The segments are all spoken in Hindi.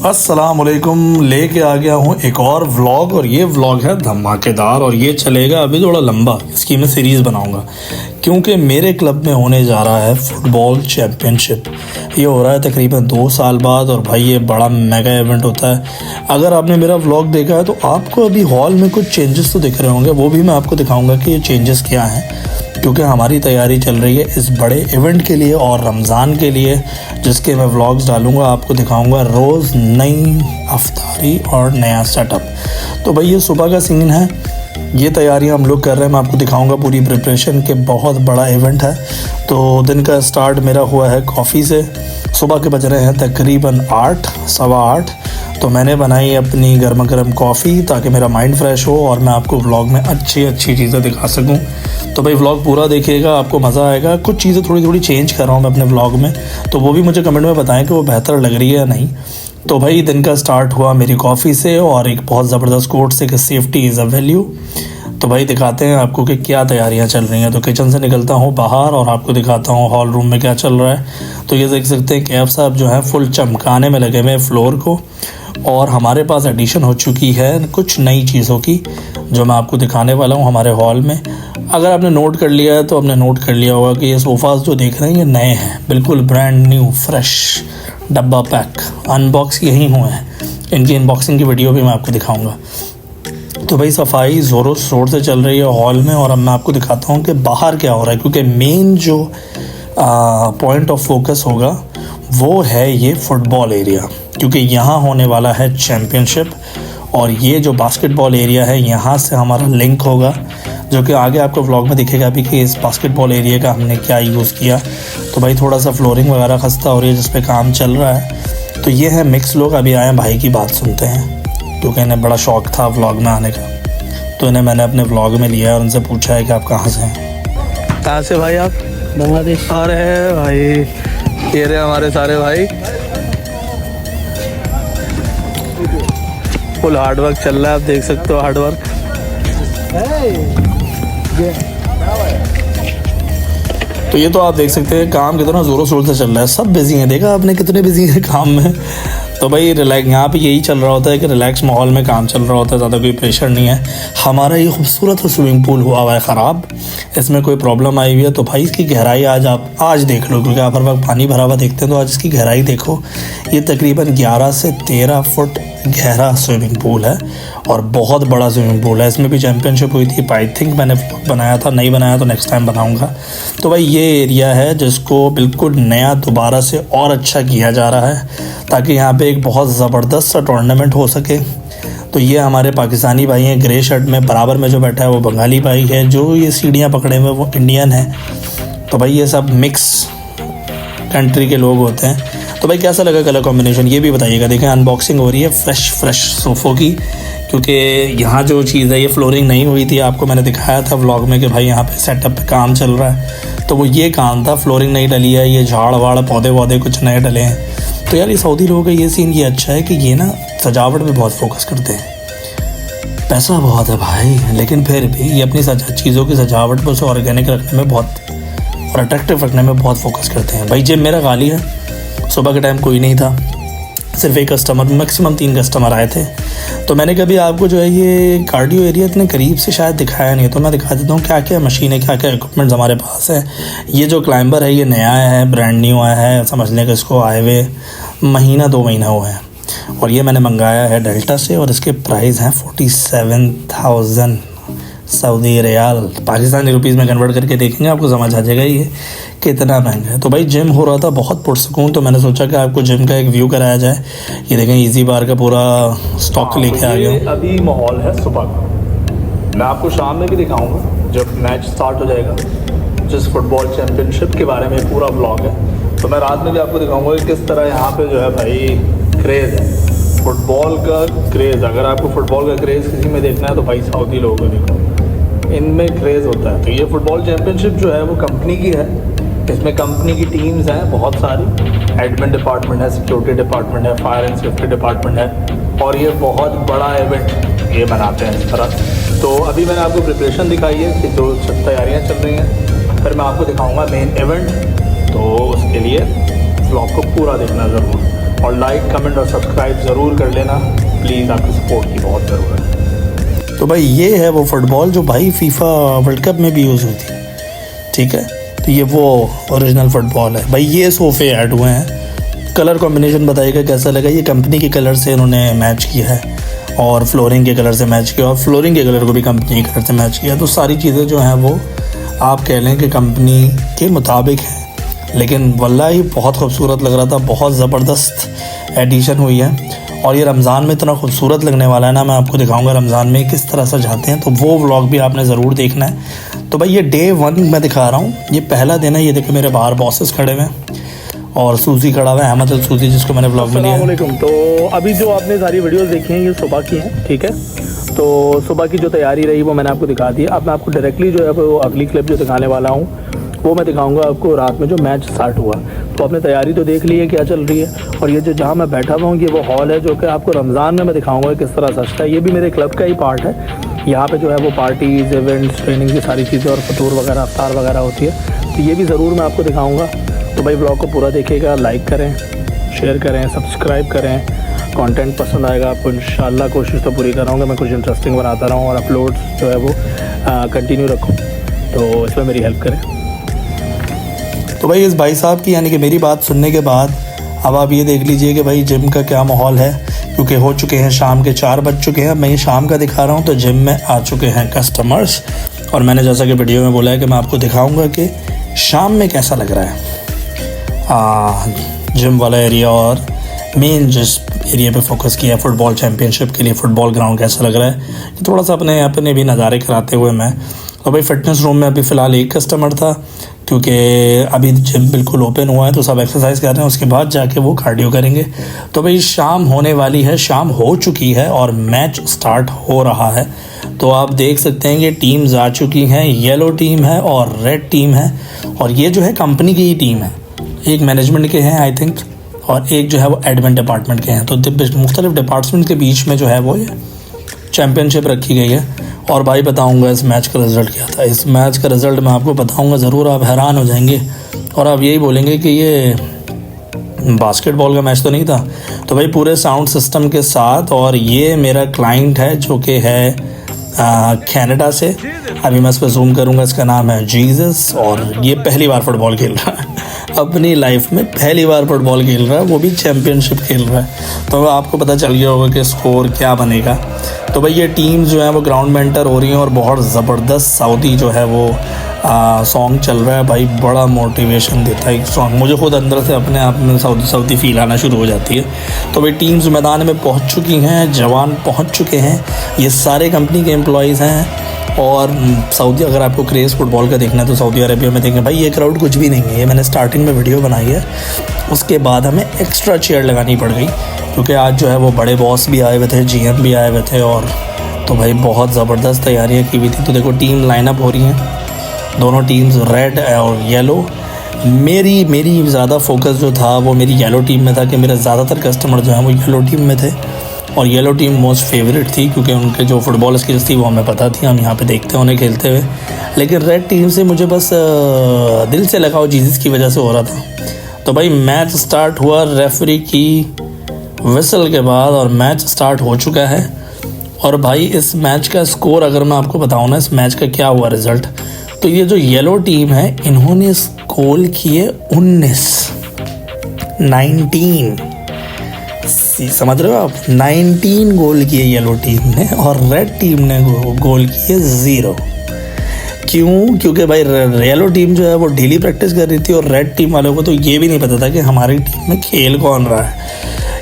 अस्सलामुअलैकुम। लेके आ गया हूँ एक और व्लॉग और ये व्लॉग है धमाकेदार और ये चलेगा अभी थोड़ा लंबा। इसकी मैं सीरीज़ बनाऊँगा क्योंकि मेरे क्लब में होने जा रहा है फुटबॉल चैम्पियनशिप। ये हो रहा है तकरीबन 2 साल बाद और भाई ये बड़ा मेगा इवेंट होता है। अगर आपने मेरा व्लॉग देखा है तो आपको अभी हॉल में कुछ चेंजेस तो दिख रहे होंगे, वो भी मैं आपको दिखाऊँगा कि ये चेंजेस क्या हैं, क्योंकि हमारी तैयारी चल रही है इस बड़े इवेंट के लिए और रमज़ान के लिए, जिसके मैं व्लॉग्स डालूंगा, आपको दिखाऊंगा रोज़ नई अफ्तारी और नया सेटअप। तो भाई ये सुबह का सीन है, ये तैयारियां हम लोग कर रहे हैं, मैं आपको दिखाऊंगा पूरी प्रिपरेशन के। बहुत बड़ा इवेंट है। तो दिन का स्टार्ट मेरा हुआ है कॉफ़ी से। सुबह के बज रहे हैं तकरीबन 8, सवा 8। तो मैंने बनाई अपनी गर्मा गर्म कॉफ़ी ताकि मेरा माइंड फ्रेश हो और मैं आपको व्लॉग में अच्छी चीज़ें दिखा सकूं। तो भाई व्लॉग पूरा देखिएगा, आपको मज़ा आएगा। कुछ चीज़ें थोड़ी चेंज कर रहा हूँ मैं अपने व्लॉग में, तो वो भी मुझे कमेंट में बताएं कि वो बेहतर लग रही है या नहीं। तो भाई दिन का स्टार्ट हुआ मेरी कॉफ़ी से और एक बहुत ज़बरदस्त कोट से कि सेफ्टी इज़ अ वैल्यू। तो भाई दिखाते हैं आपको कि क्या तैयारियां चल रही हैं। तो किचन से निकलता हूँ बाहर और आपको दिखाता हूँ हॉल रूम में क्या चल रहा है। तो ये देख सकते हैं कैफ साहब जो है फुल चमकाने में लगे हुए फ्लोर को, और हमारे पास एडिशन हो चुकी है कुछ नई चीज़ों की जो मैं आपको दिखाने वाला हूँ हमारे हॉल में। अगर आपने नोट कर लिया है तो आपने नोट कर लिया होगा कि ये सोफ़ाज़ जो देख रहे हैं ये नए हैं, बिल्कुल ब्रांड न्यू फ्रेश डब्बा पैक, अनबॉक्स यही हुए हैं। इनकी अनबॉक्सिंग की वीडियो भी मैं आपको दिखाऊंगा। तो भाई सफाई ज़ोरों शोर से चल रही है हॉल में, और अब मैं आपको दिखाता हूँ कि बाहर क्या हो रहा है, क्योंकि मेन जो पॉइंट ऑफ फोकस होगा वो है ये फुटबॉल एरिया, क्योंकि यहाँ होने वाला है चैम्पियनशिप। और ये जो बास्केटबॉल एरिया है यहाँ से हमारा लिंक होगा, जो कि आगे आपको व्लॉग में दिखेगा अभी कि इस बास्केटबॉल एरिया का हमने क्या यूज़ किया। तो भाई थोड़ा सा फ्लोरिंग वगैरह खस्ता हो रही है जिस पे काम चल रहा है। तो ये है मिक्स लोग। अभी आए भाई की बात सुनते हैं, क्योंकि इन्हें बड़ा शौक़ था व्लॉग में आने का, तो इन्हें मैंने अपने व्लॉग में लिया और उनसे पूछा है कि आप कहाँ से हैं। कहाँ से भाई आप? बांग्लादेश। अरे भाई ये रहे हमारे सारे भाई, फुल हार्ड वर्क चल रहा है, आप देख सकते हो हार्ड वर्क। तो ये तो आप देख सकते हैं काम कितना ज़ोरों शोर से चल रहा है, सब बिज़ी हैं। देखा आपने कितने बिज़ी हैं काम में। तो भाई रिलैक्स यहाँ पे यही चल रहा होता है कि रिलैक्स माहौल में काम चल रहा होता है, ज़्यादा कोई प्रेशर नहीं है। हमारा ये खूबसूरत स्विमिंग पूल हुआ है ख़राब, इसमें कोई प्रॉब्लम आई हुई है। तो भाई इसकी गहराई आज देख लो, क्योंकि आप हर वक्त पानी भरा हुआ देखते हैं। तो आज इसकी गहराई देखो, ये तकरीबन 11 से 13 फुट गहरा स्विमिंग पूल है और बहुत बड़ा स्विमिंग पूल है। इसमें भी चैम्पियनशिप हुई थी, आई थिंक मैंने बनाया था, नहीं बनाया तो नेक्स्ट टाइम बनाऊंगा। तो भाई ये एरिया है जिसको बिल्कुल नया दोबारा से और अच्छा किया जा रहा है, ताकि यहाँ पे एक बहुत ज़बरदस्त सा टूर्नामेंट हो सके। तो ये हमारे पाकिस्तानी भाई हैं ग्रे शर्ट में, बराबर में जो बैठा है वो बंगाली भाई है, जो ये सीढ़ियाँ पकड़े हुए वो इंडियन है। तो भाई ये सब मिक्स कंट्री के लोग होते हैं। तो भाई कैसा लगा कलर कॉम्बिनेशन ये भी बताइएगा। देखें अनबॉक्सिंग हो रही है फ्रेश सोफ़ों की, क्योंकि यहाँ जो चीज़ है ये फ्लोरिंग नहीं हुई थी। आपको मैंने दिखाया था व्लॉग में कि भाई यहाँ पे सेटअप पे काम चल रहा है, तो वो ये काम था। फ्लोरिंग नहीं डली है, ये झाड़ वाड़ पौधे वौधे कुछ नए डले हैं। तो यार ये सऊदी लोगों का ये सीन ये अच्छा है कि ये ना सजावट पे बहुत फोकस करते हैं। पैसा बहुत है भाई, लेकिन फिर भी ये अपनी चीज़ों की सजावट पर उसे ऑर्गेनिक रखने में बहुत और अट्रैक्टिव रखने में बहुत फोकस करते हैं। भाई जिम मेरा खाली है, सुबह के टाइम कोई नहीं था, सिर्फ एक कस्टमर, मैक्सिमम 3 कस्टमर आए थे। तो मैंने कभी आपको जो है ये कार्डियो एरिया इतने करीब से शायद दिखाया नहीं, तो मैं दिखा देता हूँ क्या क्या मशीन है, क्या क्या इक्विपमेंट्स हमारे पास है। ये जो क्लाइंबर है ये नया है, ब्रांड न्यू आया है, समझ लें कि इसको आए हुए महीना 2 महीना हुआ है। और ये मैंने मंगाया है डेल्टा से और इसके प्राइस हैं 47,000 सऊदी रियाल। पाकिस्तानी रुपीज़ में कन्वर्ट करके देखेंगे आपको समझ आ जाएगा ये कितना महंगा है। तो भाई जिम हो रहा था बहुत पुरसकून, तो मैंने सोचा कि आपको जिम का एक व्यू कराया जाए। ये देखें इजी बार का पूरा स्टॉक लेके आ गया। अभी माहौल है सुबह का, मैं आपको शाम में भी दिखाऊंगा जब मैच स्टार्ट हो जाएगा, जिस फुटबॉल चैम्पियनशिप के बारे में पूरा व्लॉग है। तो मैं रात में भी आपको दिखाऊंगा कि किस तरह यहाँ पे जो है भाई क्रेज़ है फुटबॉल का क्रेज़। अगर आपको फुटबॉल का क्रेज़ किसी में देखना है तो भाई सऊदी लोगों को देखो, इनमें क्रेज़ होता है। तो ये फुटबॉल चैम्पियनशिप जो है वो कंपनी की है, इसमें कंपनी की टीम्स हैं बहुत सारी, एडमिन डिपार्टमेंट है, सिक्योरिटी डिपार्टमेंट है, फायर एंड सेफ्टी डिपार्टमेंट है, और ये बहुत बड़ा इवेंट ये बनाते हैं इस तरह। तो अभी मैंने आपको प्रिपरेशन दिखाई है कि जो तैयारियां चल रही हैं, फिर मैं आपको दिखाऊंगा मेन इवेंट। तो उसके लिए व्लॉग को पूरा देखना ज़रूर। और लाइक कमेंट और सब्सक्राइब ज़रूर कर लेना प्लीज़, आपकी सपोर्ट की बहुत ज़रूरत है। तो भाई ये है वो फुटबॉल जो भाई फीफा वर्ल्ड कप में भी यूज़ हुई थी, ठीक है। तो ये वो ओरिजिनल फुटबॉल है भाई। ये सोफ़े ऐड हुए हैं, कलर कॉम्बिनेशन बताइएगा कैसा लगा। ये कंपनी के कलर से इन्होंने मैच किया है और फ्लोरिंग के कलर से मैच किया और फ्लोरिंग के कलर को भी कंपनी के कलर से मैच किया। तो सारी चीज़ें जो हैं वो आप कह लें कि कंपनी के मुताबिक हैं, लेकिन वल्लाही बहुत खूबसूरत लग रहा था, बहुत ज़बरदस्त एडिशन हुई है। और ये रमज़ान में इतना खूबसूरत लगने वाला है ना, मैं आपको दिखाऊंगा रमज़ान में किस तरह सजाते हैं, तो वो व्लॉग भी आपने ज़रूर देखना है। तो भाई ये डे 1 मैं दिखा रहा हूँ, ये पहला दिन है। ये देखो मेरे बाहर बॉसेस खड़े हुए हैं और सूजी खड़ा हुआ है, अहमद अल सूजी, जिसको मैंने व्लॉग में लिया है। अस्सलामुअलैकुम। तो अभी जो आपने सारी वीडियोस देखी हैं ये सुबह की हैं, ठीक है। तो सुबह की जो तैयारी रही वो मैंने आपको दिखा दी। अब मैं आपको डायरेक्टली जो है वो अगली क्लिप जो दिखाने वाला हूँ वो मैं दिखाऊंगा आपको रात में जो मैच स्टार्ट हुआ। तो आपने तैयारी तो देख ली है क्या चल रही है। और ये जो जहाँ मैं बैठा हुआ हूँ ये वो हॉल है जो कि आपको रमज़ान में मैं दिखाऊंगा किस तरह सजता है। ये भी मेरे क्लब का ही पार्ट है। यहाँ पे जो है वो पार्टीज़, इवेंट्स, ट्रेनिंग की सारी चीज़ें और फतूर वगैरह, अफ्तार वगैरह होती है। तो ये भी ज़रूर मैं आपको दिखाऊँगा। तो भाई ब्लॉग को पूरा देखिएगा, लाइक करें, शेयर करें, सब्सक्राइब करें। कंटेंट पसंद आएगा आपको, इंशाल्लाह कोशिश तो पूरी कराऊंगा मैं कुछ इंटरेस्टिंग बनाता रहूँ और अपलोड्स जो है वो कंटिन्यू रखूँ। तो इसमें मेरी हेल्प करें। तो भाई इस भाई साहब की यानी कि मेरी बात सुनने के बाद अब आप ये देख लीजिए कि भाई जिम का क्या माहौल है, क्योंकि हो चुके हैं शाम के 4 बज चुके हैं। मैं ये शाम का दिखा रहा हूँ तो जिम में आ चुके हैं कस्टमर्स। और मैंने जैसा कि वीडियो में बोला है कि मैं आपको दिखाऊंगा कि शाम में कैसा लग रहा है जिम वाला एरिया और मेन जिस एरिया पे फोकस किया है फुटबॉल चैम्पियनशिप के लिए, फुटबॉल ग्राउंड कैसा लग रहा है, थोड़ा सा अपने भी नज़ारे कराते हुए मैं। तो भाई फिटनेस रूम में अभी फ़िलहाल एक कस्टमर था, क्योंकि अभी जिम बिल्कुल ओपन हुआ है तो सब एक्सरसाइज कर रहे हैं, उसके बाद जाके वो कार्डियो करेंगे। तो भाई शाम होने वाली है, शाम हो चुकी है और मैच स्टार्ट हो रहा है। तो आप देख सकते हैं कि टीम्स आ चुकी हैं, येलो टीम है और रेड टीम है। और ये जो है कंपनी की ही टीम है, एक मैनेजमेंट के हैं आई थिंक और एक जो है वो एडमिन डिपार्टमेंट के हैं। तो मुख्तलिफ डिपार्टमेंट के बीच में जो है वो ये चैम्पियनशिप रखी गई है। और भाई बताऊंगा इस मैच का रिज़ल्ट क्या था। इस मैच का रिज़ल्ट मैं आपको बताऊंगा ज़रूर, आप हैरान हो जाएंगे और आप यही बोलेंगे कि ये बास्केटबॉल का मैच तो नहीं था। तो भाई पूरे साउंड सिस्टम के साथ, और ये मेरा क्लाइंट है जो कि है कनाडा से। अभी मैं इस पर जूम करूँगा, इसका नाम है जीसस और ये पहली बार फुटबॉल खेल रहा है अपनी लाइफ में, पहली बार फुटबॉल खेल रहा है, वो भी चैम्पियनशिप खेल रहा है। तो आपको पता चल गया होगा कि स्कोर क्या बनेगा। तो भाई ये टीम जो है वो ग्राउंड में एंटर हो रही हैं और बहुत ज़बरदस्त सऊदी जो है वो सॉन्ग चल रहा है। भाई बड़ा मोटिवेशन देता है सॉन्ग, मुझे खुद अंदर से अपने आप में सऊदी फील आना शुरू हो जाती है। तो भाई टीम्स मैदान में पहुंच चुकी हैं, जवान पहुंच चुके हैं, ये सारे कंपनी के एम्प्लॉयज़ हैं। और सऊदी, अगर आपको क्रेज़ फुटबॉल का देखना है तो सऊदी अरेबिया में देखें। भाई ये क्राउड कुछ भी नहीं है, ये मैंने स्टार्टिंग में वीडियो बनाई है, उसके बाद हमें एक्स्ट्रा चेयर लगानी पड़ गई क्योंकि आज जो है वो बड़े बॉस भी आए हुए थे, जीएम भी आए हुए थे। और तो भाई बहुत ज़बरदस्त तैयारियाँ की हुई थी। तो देखो टीम लाइनअप हो रही हैं, दोनों टीम्स रेड और येलो। मेरी ज़्यादा फोकस जो था वो मेरी येलो टीम में था कि मेरे ज़्यादातर कस्टमर जो हैं वो येलो टीम में थे और येलो टीम मोस्ट फेवरेट थी क्योंकि उनके जो फुटबॉल स्किल्स थी वो हमें पता थी, हम यहाँ पे देखते हैं उन्हें खेलते हुए। लेकिन रेड टीम से मुझे बस दिल से लगाव जीसस की वजह से हो रहा था। तो भाई मैच स्टार्ट हुआ रेफरी की विसल के बाद और मैच स्टार्ट हो चुका है। और भाई इस मैच का स्कोर अगर मैं आपको बताऊँ ना, इस मैच का क्या हुआ रिज़ल्ट, तो ये जो येलो टीम है इन्होंने गोल किए 19 समझ रहे हो आप, 19 गोल किए येलो टीम ने और रेड टीम ने गोल किए 0। क्यों? क्योंकि भाई येलो टीम जो है वो डेली प्रैक्टिस कर रही थी और रेड टीम वालों को तो ये भी नहीं पता था कि हमारी टीम में खेल कौन रहा है।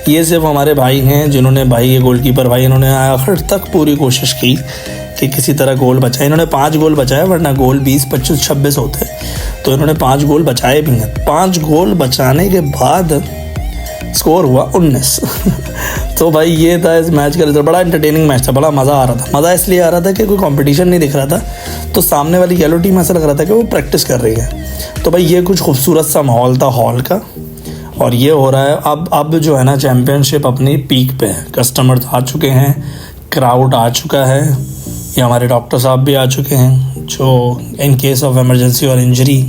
ये सिर्फ हमारे भाई हैं जिन्होंने, भाई ये गोलकीपर भाई, इन्होंने आखिर तक पूरी कोशिश की कि किसी तरह गोल बचाए। इन्होंने 5 गोल बचाए, वरना गोल 20, 25, 26 होते। तो इन्होंने 5 गोल बचाए भी हैं। 5 गोल बचाने के बाद स्कोर हुआ 19 तो भाई ये था इस मैच का रिजल्ट। बड़ा एंटरटेनिंग मैच था, बड़ा मज़ा आ रहा था। मज़ा इसलिए आ रहा था कि कोई कंपटीशन नहीं दिख रहा था, तो सामने वाली येलो टीम ऐसा लग रहा था कि वो प्रैक्टिस कर रही है। तो भाई ये कुछ खूबसूरत सा माहौल था हॉल का और ये हो रहा है अब जो है ना चैम्पियनशिप अपनी पीक पे है। कस्टमर्स आ चुके हैं, क्राउड आ चुका है, ये हमारे डॉक्टर साहब भी आ चुके हैं जो इन केस ऑफ इमरजेंसी और इंजरी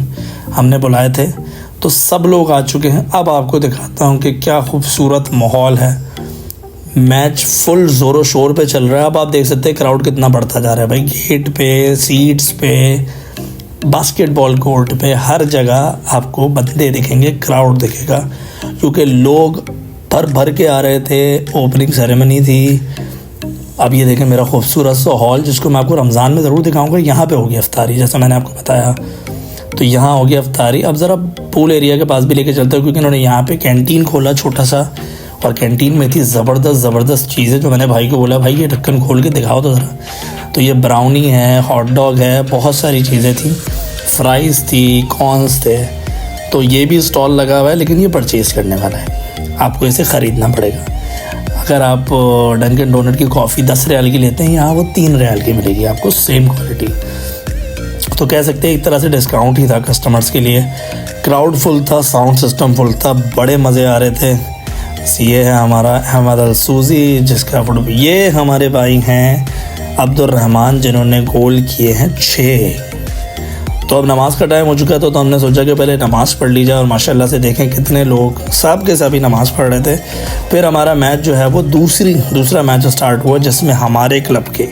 हमने बुलाए थे। तो सब लोग आ चुके हैं। अब आपको दिखाता हूँ कि क्या खूबसूरत माहौल है। मैच फुल ज़ोरों शोर पे चल रहा है। अब आप देख सकते हैं क्राउड कितना बढ़ता जा रहा है भाई। गेट पे, सीट्स पे, बास्केटबॉल कोर्ट पे, हर जगह आपको बंदे दिखेंगे, क्राउड दिखेगा, क्योंकि लोग भर भर के आ रहे थे। ओपनिंग सेरेमनी थी। अब ये देखें मेरा खूबसूरत सा हॉल, जिसको मैं आपको रमज़ान में ज़रूर दिखाऊंगा। यहाँ पे होगी अफ्तारी, जैसा मैंने आपको बताया। तो यहाँ होगी अफ्तारी। अब ज़रा पूल एरिया के पास भी लेके चलते हो, क्योंकि इन्होंने यहाँ पे कैंटीन खोला छोटा सा, और कैंटीन में थी ज़बरदस्त चीज़ें, जो मैंने भाई को बोला भाई ये ढक्कन खोल के दिखाओ तो ज़रा। तो ये ब्राउनी है, हॉट डॉग है, बहुत सारी चीज़ें थी, फ्राइज़ थी, कॉर्न्स थे। तो ये भी स्टॉल लगा हुआ है, लेकिन ये परचेज़ करने वाला है, आपको इसे ख़रीदना पड़ेगा। अगर आप डंकिन डोनट की कॉफ़ी 10 रियाल की लेते हैं, यहाँ वो 3 रियाल की मिलेगी आपको, सेम क्वालिटी। तो कह सकते हैं एक तरह से डिस्काउंट ही था कस्टमर्स के लिए। क्राउड फुल था, साउंड सिस्टम फुल था, बड़े मज़े आ रहे थे। ये है हमारा अहमद अल-सूसी, जिसका फुटबॉल, ये हमारे भाई हैं अब्दुल रहमान, जिन्होंने गोल किए हैं 6। तो अब नमाज का टाइम हो चुका है, तो हमने सोचा कि पहले नमाज़ पढ़ ली जाए, और माशाल्लाह से देखें कितने लोग सब के सभी नमाज़ पढ़ रहे थे। फिर हमारा मैच जो है वो दूसरा मैच स्टार्ट हुआ, जिसमें हमारे क्लब के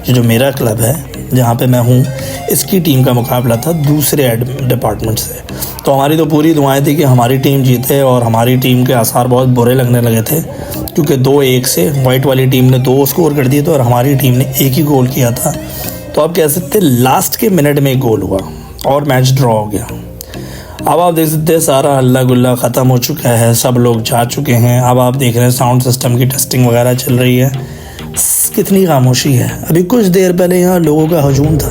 जो मेरा क्लब है जहाँ पे मैं हूँ, इसकी टीम का मुकाबला था दूसरे डिपार्टमेंट से। तो हमारी तो पूरी दुआएं थी कि हमारी टीम जीते, और हमारी टीम के आसार बहुत बुरे लगने लगे थे, क्योंकि 2-1 से वाइट वाली टीम ने 2 स्कोर कर दिए थे और हमारी टीम ने 1 ही गोल किया था। तो आप कह सकते लास्ट के मिनट में 1 गोल हुआ और मैच ड्रॉ हो गया। अब आप देख सकते हैं सारा हल्ला गुल्ला ख़त्म हो चुका है, सब लोग जा चुके हैं। अब आप देख रहे हैं साउंड सिस्टम की टेस्टिंग वगैरह चल रही है। कितनी खामोशी है। अभी कुछ देर पहले यहाँ लोगों का हजूम था।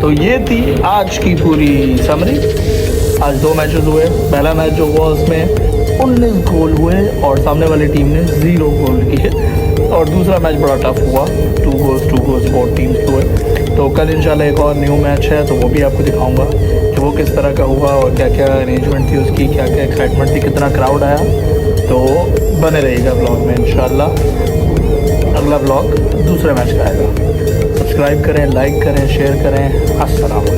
तो ये थी आज की पूरी समरी। आज 2 मैचेस हुए। पहला मैच जो हुआ उसमें 19 गोल हुए और सामने वाली टीम ने 0 गोल किए, और दूसरा मैच बड़ा टफ हुआ, 2 गोल्स बोथ टीम्स हुए। तो कल इंशाल्लाह एक और न्यू मैच है, तो वो भी आपको दिखाऊंगा कि वो किस तरह का हुआ और क्या क्या अरेंजमेंट थी उसकी, क्या क्या एक्साइटमेंट थी, कितना क्राउड आया। तो बने रहिएगा ब्लॉग में। इंशाल्लाह अगला ब्लॉग दूसरे मैच का आएगा। सब्सक्राइब करें, लाइक करें, शेयर करें। अस्सलाम वालेकुम।